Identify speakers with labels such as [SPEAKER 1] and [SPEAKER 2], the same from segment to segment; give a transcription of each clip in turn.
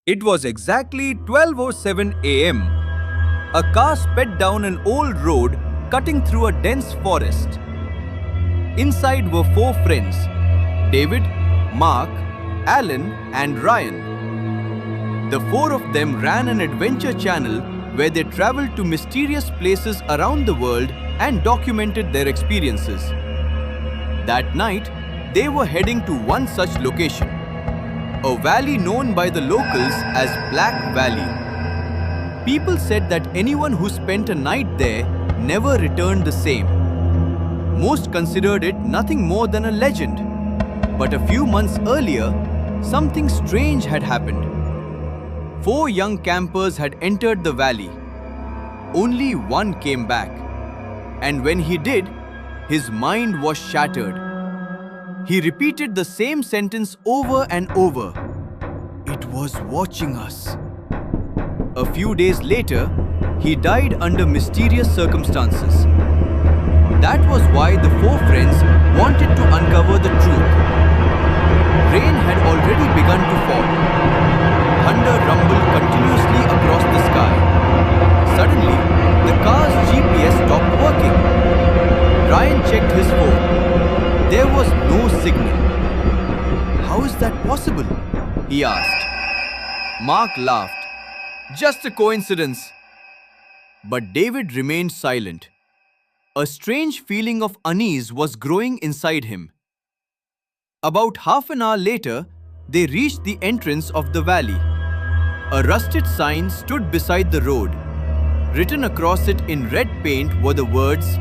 [SPEAKER 1] It was exactly 12:07 a.m. A car sped down an old road cutting through a dense forest. Inside were four friends: David, Mark, Alan, and Ryan. The four of them ran an adventure channel where they traveled to mysterious places around the world and documented their experiences. That night, they were heading to one such location, a valley known by the locals as Black Valley. People said that anyone who spent a night there never returned the same. Most considered it nothing more than a legend. But a few months earlier, something strange had happened. Four young campers had entered the valley. Only one came back. And when he did, his mind was shattered. He repeated the same sentence over and over. "It was watching us." A few days later, he died under mysterious circumstances. That was why the four friends wanted to uncover the truth. Rain had already begun to fall. Thunder rumbled continuously across the sky. Suddenly, the car's GPS stopped working. Ryan checked his phone. There was no signal. "How is that possible?" he asked. Mark laughed. "Just a coincidence." But David remained silent. A strange feeling of unease was growing inside him. About half an hour later, they reached the entrance of the valley. A rusted sign stood beside the road. Written across it in red paint were the words,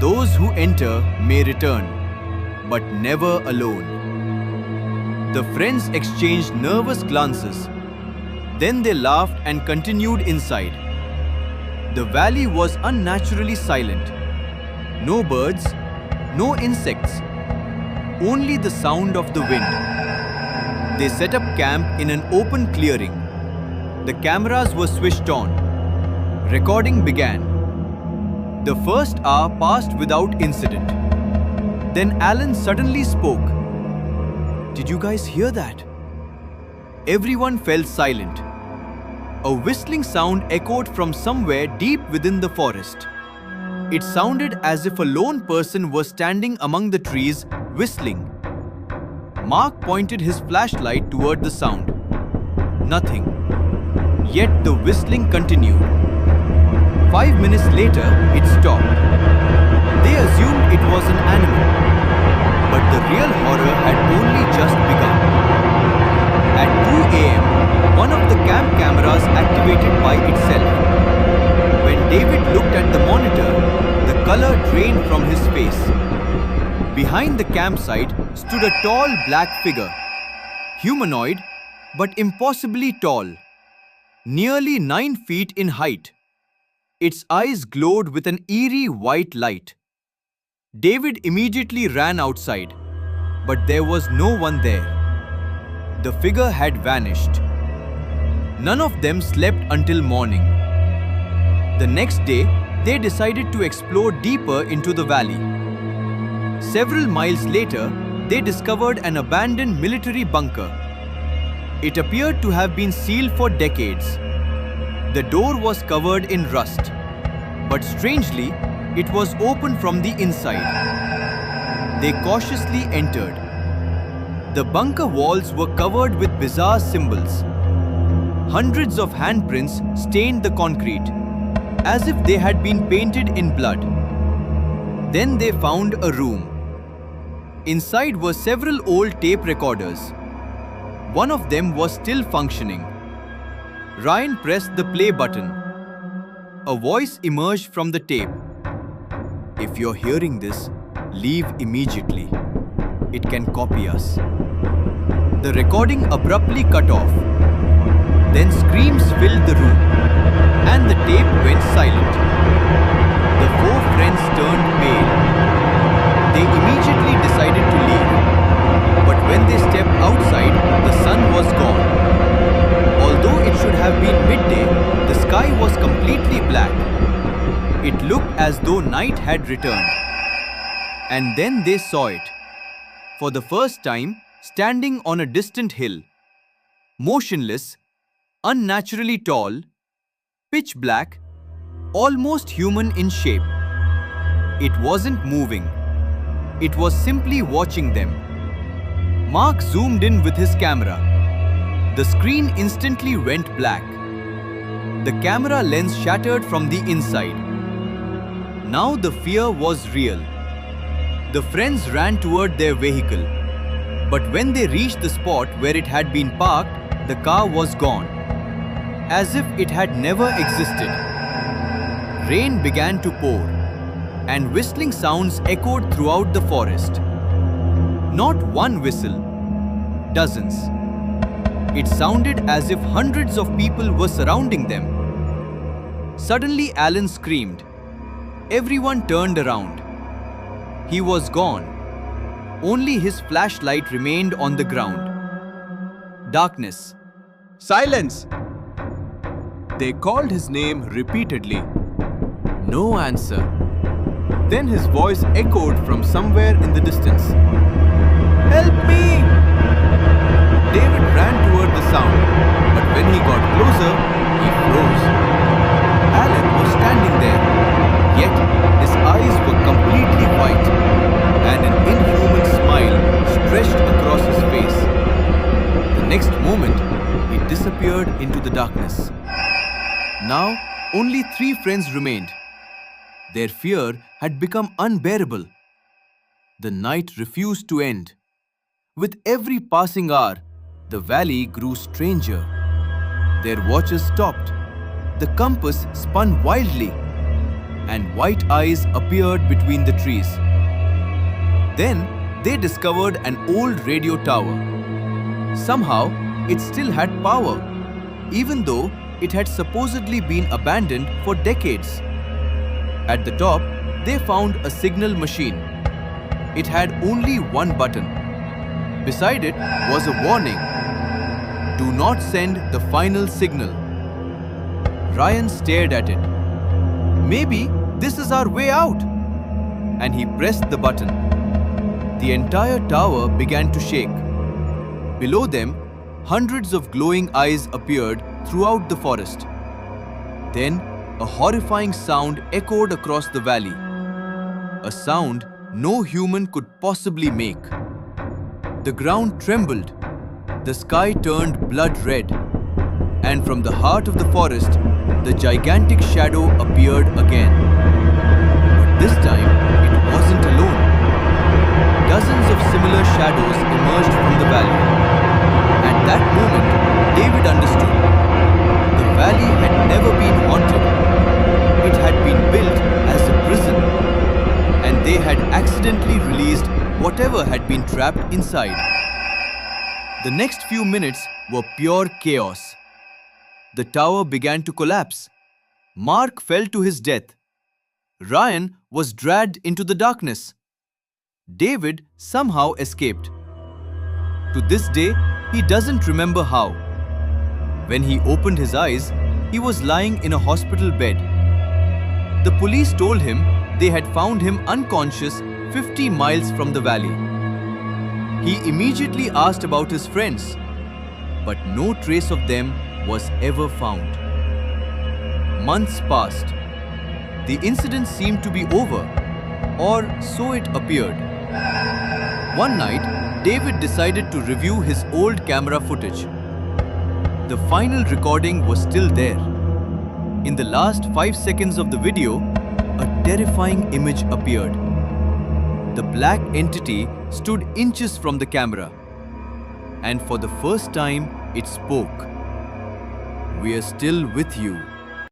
[SPEAKER 1] "Those who enter may return, but never alone." The friends exchanged nervous glances. Then they laughed and continued inside. The valley was unnaturally silent. No birds, no insects, only the sound of the wind. They set up camp in an open clearing. The cameras were switched on. Recording began. The first hour passed without incident. Then Alan suddenly spoke. "Did you guys hear that?" Everyone fell silent. A whistling sound echoed from somewhere deep within the forest. It sounded as if a lone person was standing among the trees, whistling. Mark pointed his flashlight toward the sound. Nothing. Yet the whistling continued. 5 minutes later, it stopped. They assumed it was an animal. But the real horror had only just begun. At 2 a.m., one of the camp cameras activated by itself. When David looked at the monitor, the color drained from his face. Behind the campsite stood a tall black figure. Humanoid, but impossibly tall. Nearly 9 feet in height. Its eyes glowed with an eerie white light. David immediately ran outside, but there was no one there. The figure had vanished. None of them slept until morning. The next day, they decided to explore deeper into the valley. Several miles later, they discovered an abandoned military bunker. It appeared to have been sealed for decades. The door was covered in rust, but strangely, it was open from the inside. They cautiously entered. The bunker walls were covered with bizarre symbols. Hundreds of handprints stained the concrete, as if they had been painted in blood. Then they found a room. Inside were several old tape recorders. One of them was still functioning. Ryan pressed the play button. A voice emerged from the tape. "If you're hearing this, leave immediately. It can copy us." The recording abruptly cut off. Then screams filled the room, and the tape went silent. The four friends turned pale. They immediately decided to leave. But when they stepped outside, the sun was gone. Although it should have been midday, the sky was completely black. It looked as though night had returned. And then they saw it. For the first time, standing on a distant hill. Motionless, Unnaturally tall, pitch black, almost human in shape. It wasn't moving. It was simply watching them. Mark zoomed in with his camera. The screen instantly went black. The camera lens shattered from the inside. Now the fear was real. The friends ran toward their vehicle. But when they reached the spot where it had been parked, the car was gone, as if it had never existed. Rain began to pour, and whistling sounds echoed throughout the forest. Not one whistle, dozens. It sounded as if hundreds of people were surrounding them. Suddenly, Alan screamed. Everyone turned around. He was gone. Only his flashlight remained on the ground. Darkness.
[SPEAKER 2] Silence! They called his name repeatedly. No answer. Then his voice echoed from somewhere in the distance. Help me! David ran toward the sound, but when he got closer, he froze. Alan was standing there, yet his eyes were completely white, and an inhuman smile stretched across his face. The next moment, he disappeared into the darkness. Now, only 3 friends remained. Their fear had become unbearable. The night refused to end. With every passing hour, the valley grew stranger. Their watches stopped. The compass spun wildly, and white eyes appeared between the trees. Then, they discovered an old radio tower. Somehow, it still had power, even though it had supposedly been abandoned for decades. At the top, they found a signal machine. It had only one button. Beside it was a warning. Do not send the final signal. Ryan stared at it. Maybe this is our way out. And he pressed the button. The entire tower began to shake. Below them, hundreds of glowing eyes appeared throughout the forest. Then, a horrifying sound echoed across the valley. A sound no human could possibly make. The ground trembled. The sky turned blood red. And from the heart of the forest, the gigantic shadow appeared again. But this time, it wasn't alone. Dozens of similar shadows emerged from the valley. At that moment, David understood. The valley had never been haunted. It had been built as a prison, and they had accidentally released whatever had been trapped inside. The next few minutes were pure chaos. The tower began to collapse. Mark fell to his death. Ryan was dragged into the darkness. David somehow escaped. To this day, he doesn't remember how. When he opened his eyes, he was lying in a hospital bed. The police told him they had found him unconscious 50 miles from the valley. He immediately asked about his friends, but no trace of them was ever found. Months passed. The incident seemed to be over, or so it appeared. One night, David decided to review his old camera footage. The final recording was still there. In the last 5 seconds of the video, a terrifying image appeared. The black entity stood inches from the camera, and for the first time, it spoke. "We are still with you."